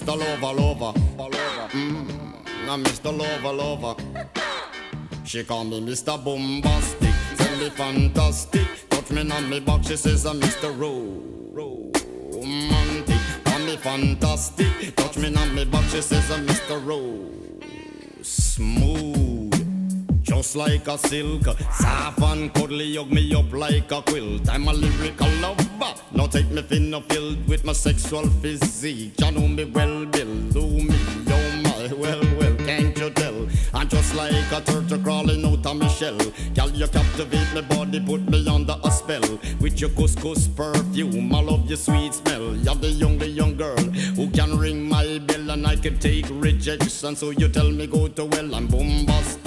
Mr. Lover. I'm Mr. Lover. She call me Mr. Bombastic, tell me fantastic. Touch me on me back, she says I'm Mr. Romantic. Call me fantastic, touch me on me back, she says I'm Mr. Smooth, just like a silk, soft and cuddly, hug me up like a quilt. I'm a lyrical lover, now take me thin or filled with my sexual physique. You know me well, Bill, do me, oh my, well, can't you tell? I'm just like a turtle crawling out of my shell. Girl, you captivate my body, put me under a spell. With your couscous perfume, I love your sweet smell. You're the young girl who can ring my bell, and I can take rejection. So you tell me go to well, I'm bombastic.